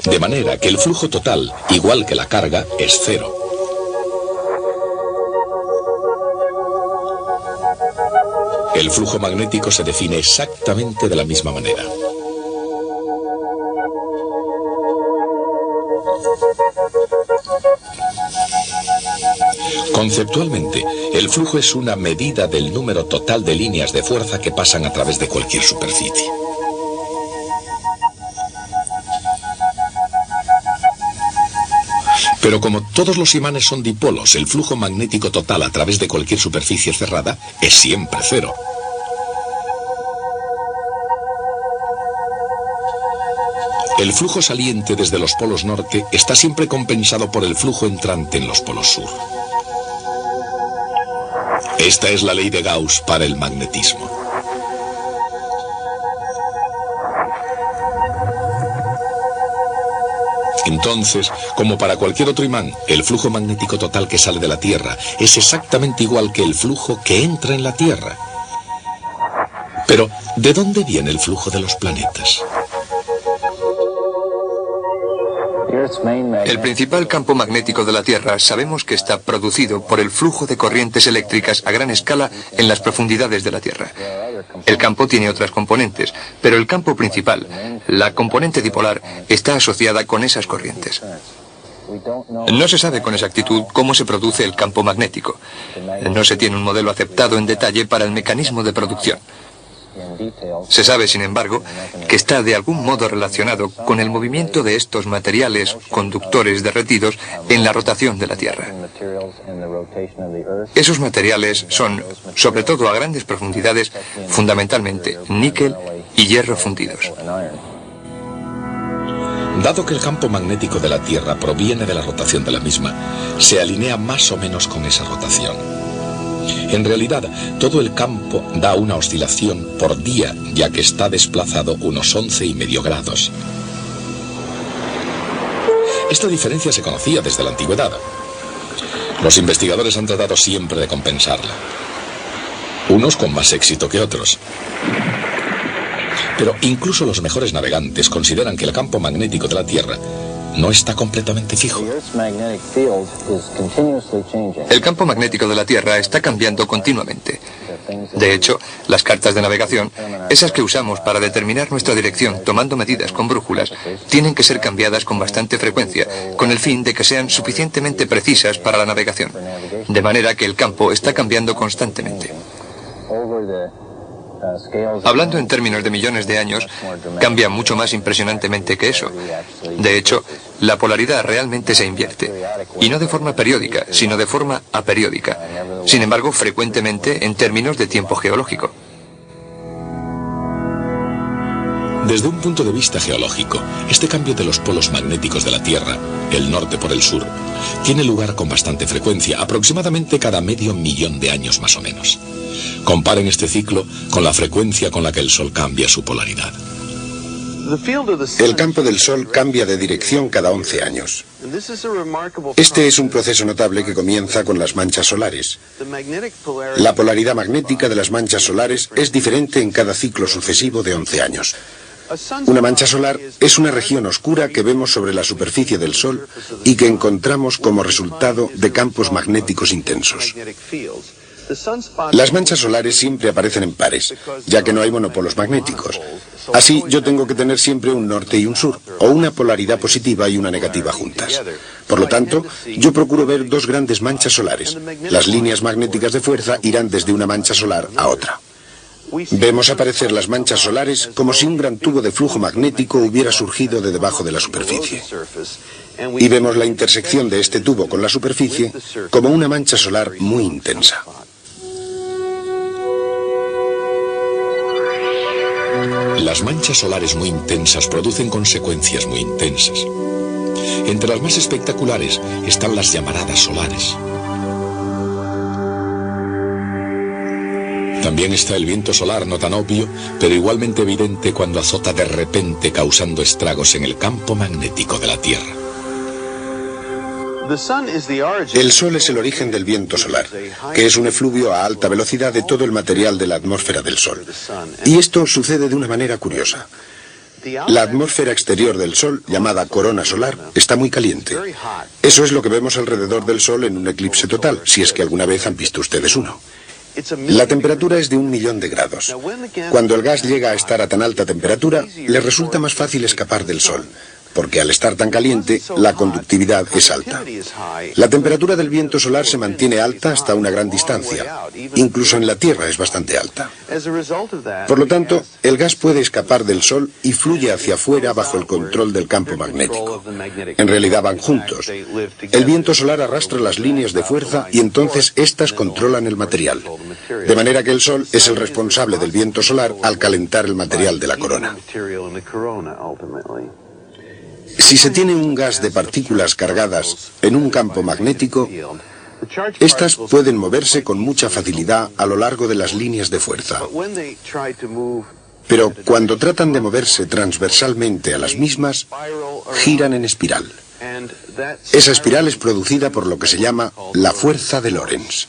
De manera que el flujo total, igual que la carga, es cero. El flujo magnético se define exactamente de la misma manera. Conceptualmente, el flujo es una medida del número total de líneas de fuerza que pasan a través de cualquier superficie. Pero como todos los imanes son dipolos, el flujo magnético total a través de cualquier superficie cerrada es siempre cero. El flujo saliente desde los polos norte está siempre compensado por el flujo entrante en los polos sur. Esta es la ley de Gauss para el magnetismo. Entonces, como para cualquier otro imán, el flujo magnético total que sale de la Tierra es exactamente igual que el flujo que entra en la Tierra. Pero, ¿de dónde viene el flujo de los planetas? El principal campo magnético de la Tierra sabemos que está producido por el flujo de corrientes eléctricas a gran escala en las profundidades de la Tierra. El campo tiene otras componentes, pero el campo principal, la componente dipolar, está asociada con esas corrientes. No se sabe con exactitud cómo se produce el campo magnético. No se tiene un modelo aceptado en detalle para el mecanismo de producción. Se sabe, sin embargo, que está de algún modo relacionado con el movimiento de estos materiales conductores derretidos en la rotación de la Tierra. Esos materiales son, sobre todo a grandes profundidades, fundamentalmente níquel y hierro fundidos. Dado que el campo magnético de la Tierra proviene de la rotación de la misma, se alinea más o menos con esa rotación. En realidad, todo el campo da una oscilación por día, ya que está desplazado unos 11,5 grados. Esta diferencia se conocía desde la antigüedad. Los investigadores han tratado siempre de compensarla. Unos con más éxito que otros. Pero incluso los mejores navegantes consideran que el campo magnético de la Tierra no está completamente fijo. El campo magnético de la Tierra está cambiando continuamente. De hecho, las cartas de navegación, esas que usamos para determinar nuestra dirección tomando medidas con brújulas, tienen que ser cambiadas con bastante frecuencia, con el fin de que sean suficientemente precisas para la navegación. De manera que el campo está cambiando constantemente. Hablando en términos de millones de años, cambia mucho más impresionantemente que eso. De hecho, la polaridad realmente se invierte, y no de forma periódica, sino de forma aperiódica. Sin embargo, frecuentemente en términos de tiempo geológico. Desde un punto de vista geológico, este cambio de los polos magnéticos de la Tierra, el norte por el sur, tiene lugar con bastante frecuencia, aproximadamente cada medio millón de años más o menos. Comparen este ciclo con la frecuencia con la que el Sol cambia su polaridad. El campo del Sol cambia de dirección cada 11 años. Este es un proceso notable que comienza con las manchas solares. La polaridad magnética de las manchas solares es diferente en cada ciclo sucesivo de 11 años. Una mancha solar es una región oscura que vemos sobre la superficie del Sol y que encontramos como resultado de campos magnéticos intensos. Las manchas solares siempre aparecen en pares, ya que no hay monopolos magnéticos. Así, yo tengo que tener siempre un norte y un sur, o una polaridad positiva y una negativa juntas. Por lo tanto, yo procuro ver dos grandes manchas solares. Las líneas magnéticas de fuerza irán desde una mancha solar a otra. Vemos aparecer las manchas solares como si un gran tubo de flujo magnético hubiera surgido de debajo de la superficie. Y vemos la intersección de este tubo con la superficie como una mancha solar muy intensa. Las manchas solares muy intensas producen consecuencias muy intensas. Entre las más espectaculares están las llamaradas solares. También está el viento solar, no tan obvio, pero igualmente evidente cuando azota de repente causando estragos en el campo magnético de la Tierra. El Sol es el origen del viento solar, que es un efluvio a alta velocidad de todo el material de la atmósfera del Sol. Y esto sucede de una manera curiosa. La atmósfera exterior del Sol, llamada corona solar, está muy caliente. Eso es lo que vemos alrededor del Sol en un eclipse total, si es que alguna vez han visto ustedes uno. La temperatura es de 1 millón de grados. Cuando el gas llega a estar a tan alta temperatura, le resulta más fácil escapar del Sol, porque al estar tan caliente, la conductividad es alta. La temperatura del viento solar se mantiene alta hasta una gran distancia. Incluso en la Tierra es bastante alta. Por lo tanto, el gas puede escapar del Sol y fluye hacia afuera bajo el control del campo magnético. En realidad van juntos. El viento solar arrastra las líneas de fuerza y entonces éstas controlan el material. De manera que el Sol es el responsable del viento solar al calentar el material de la corona. Si se tiene un gas de partículas cargadas en un campo magnético, estas pueden moverse con mucha facilidad a lo largo de las líneas de fuerza. Pero cuando tratan de moverse transversalmente a las mismas, giran en espiral. Esa espiral es producida por lo que se llama la fuerza de Lorentz.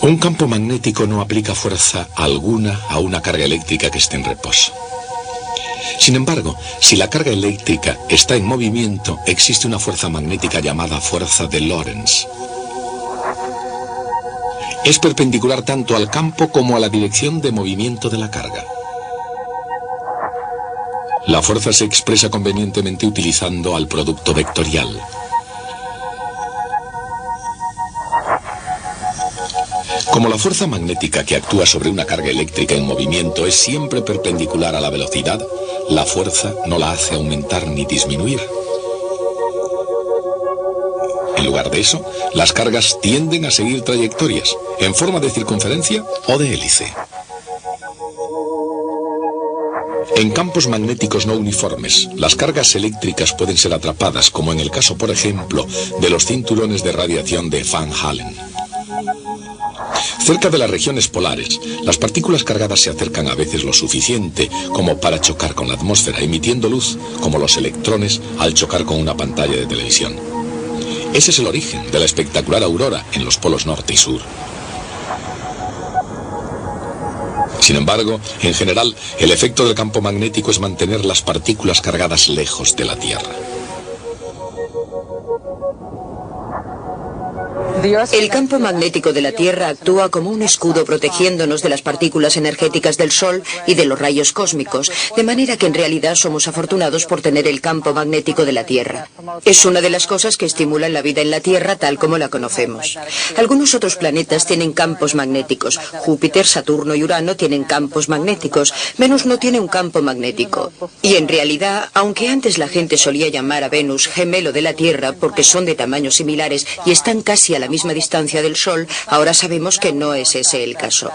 Un campo magnético no aplica fuerza alguna a una carga eléctrica que esté en reposo. Sin embargo, si la carga eléctrica está en movimiento, existe una fuerza magnética llamada fuerza de Lorentz. Es perpendicular tanto al campo como a la dirección de movimiento de la carga. La fuerza se expresa convenientemente utilizando al producto vectorial. Como la fuerza magnética que actúa sobre una carga eléctrica en movimiento es siempre perpendicular a la velocidad, la fuerza no la hace aumentar ni disminuir. En lugar de eso, las cargas tienden a seguir trayectorias, en forma de circunferencia o de hélice. En campos magnéticos no uniformes, las cargas eléctricas pueden ser atrapadas, como en el caso, por ejemplo, de los cinturones de radiación de Van Allen. Cerca de las regiones polares, las partículas cargadas se acercan a veces lo suficiente como para chocar con la atmósfera, emitiendo luz, como los electrones al chocar con una pantalla de televisión. Ese es el origen de la espectacular aurora en los polos norte y sur. Sin embargo, en general, el efecto del campo magnético es mantener las partículas cargadas lejos de la Tierra. El campo magnético de la Tierra actúa como un escudo protegiéndonos de las partículas energéticas del Sol y de los rayos cósmicos, de manera que en realidad somos afortunados por tener el campo magnético de la Tierra. Es una de las cosas que estimulan la vida en la Tierra tal como la conocemos. Algunos otros planetas tienen campos magnéticos. Júpiter, Saturno y Urano tienen campos magnéticos. Venus no tiene un campo magnético. Y en realidad, aunque antes la gente solía llamar a Venus gemelo de la Tierra porque son de tamaños similares y están casi a la misma distancia del Sol, ahora sabemos que no es ese el caso.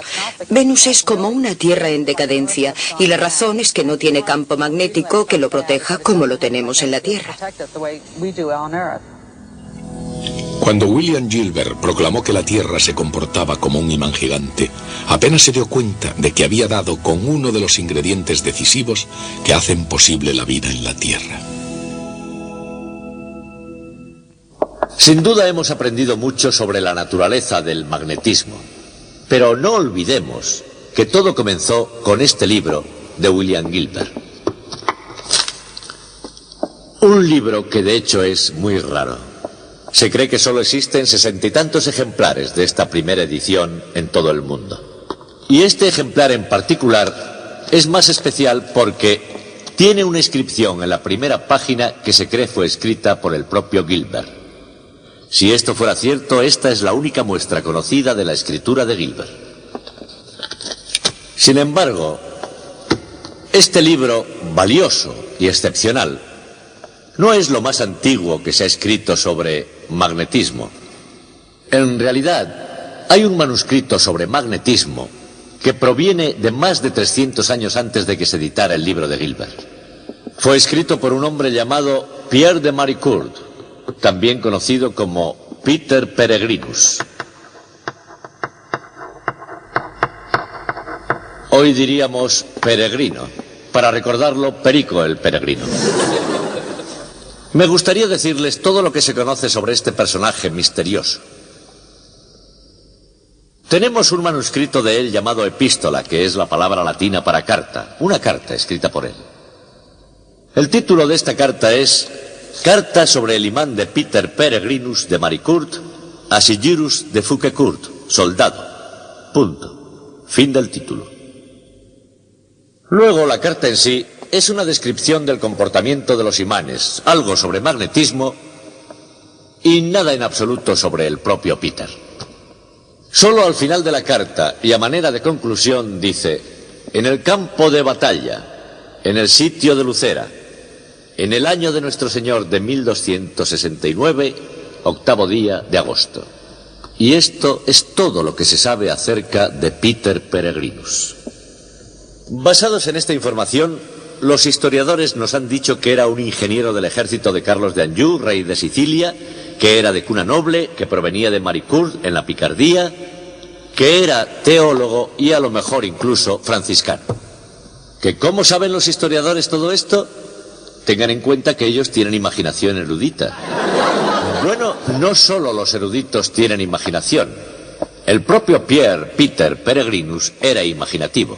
Venus es como una Tierra en decadencia y la razón es que no tiene campo magnético que lo proteja como lo tenemos en la Tierra. Cuando William Gilbert proclamó que la Tierra se comportaba como un imán gigante, apenas se dio cuenta de que había dado con uno de los ingredientes decisivos que hacen posible la vida en la Tierra. Sin duda hemos aprendido mucho sobre la naturaleza del magnetismo, pero no olvidemos que todo comenzó con este libro de William Gilbert. Un libro que de hecho es muy raro. Se cree que solo existen 60 y tantos ejemplares de esta primera edición en todo el mundo. Y este ejemplar en particular es más especial porque tiene una inscripción en la primera página que se cree fue escrita por el propio Gilbert. Si esto fuera cierto, esta es la única muestra conocida de la escritura de Gilbert. Sin embargo, este libro, valioso y excepcional, no es lo más antiguo que se ha escrito sobre magnetismo. En realidad, hay un manuscrito sobre magnetismo que proviene de más de 300 años antes de que se editara el libro de Gilbert. Fue escrito por un hombre llamado Pierre de Maricourt, también conocido como Peter Peregrinus. Hoy diríamos peregrino, para recordarlo, Perico el Peregrino. Me gustaría decirles todo lo que se conoce sobre este personaje misterioso. Tenemos un manuscrito de él llamado Epístola, que es la palabra latina para carta, una carta escrita por él. El título de esta carta es Carta sobre el imán de Peter Peregrinus de Maricourt a Sigyrus de Fouquecourt, soldado. Punto. Fin del título. Luego, la carta en sí es una descripción del comportamiento de los imanes, algo sobre magnetismo y nada en absoluto sobre el propio Peter. Solo al final de la carta y a manera de conclusión dice: en el campo de batalla, en el sitio de Lucera, en el año de nuestro Señor de 1269, 8º día de agosto. Y esto es todo lo que se sabe acerca de Peter Peregrinus. Basados en esta información, los historiadores nos han dicho que era un ingeniero del ejército de Carlos de Anjou, rey de Sicilia, que era de cuna noble, que provenía de Maricourt, en la Picardía, que era teólogo y a lo mejor incluso franciscano. ¿Que cómo saben los historiadores todo esto? Tengan en cuenta que ellos tienen imaginación erudita. Bueno, no solo los eruditos tienen imaginación. El propio Peter Peregrinus era imaginativo.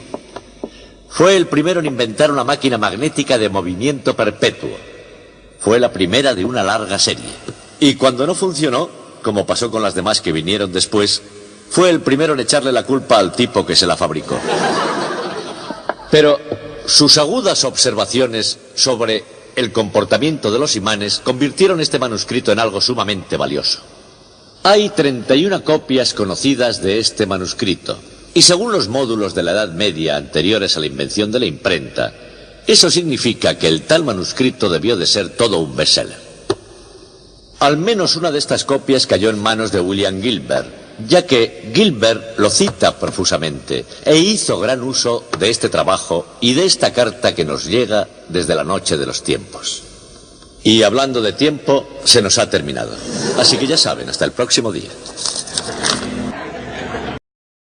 Fue el primero en inventar una máquina magnética de movimiento perpetuo. Fue la primera de una larga serie. Y cuando no funcionó, como pasó con las demás que vinieron después, fue el primero en echarle la culpa al tipo que se la fabricó. Pero sus agudas observaciones sobre el comportamiento de los imanes convirtieron este manuscrito en algo sumamente valioso. Hay 31 copias conocidas de este manuscrito, y según los módulos de la Edad Media anteriores a la invención de la imprenta, eso significa que el tal manuscrito debió de ser todo un bestseller. Al menos una de estas copias cayó en manos de William Gilbert, ya que Gilbert lo cita profusamente e hizo gran uso de este trabajo y de esta carta que nos llega desde la noche de los tiempos. Y hablando de tiempo, se nos ha terminado. Así que ya saben, hasta el próximo día.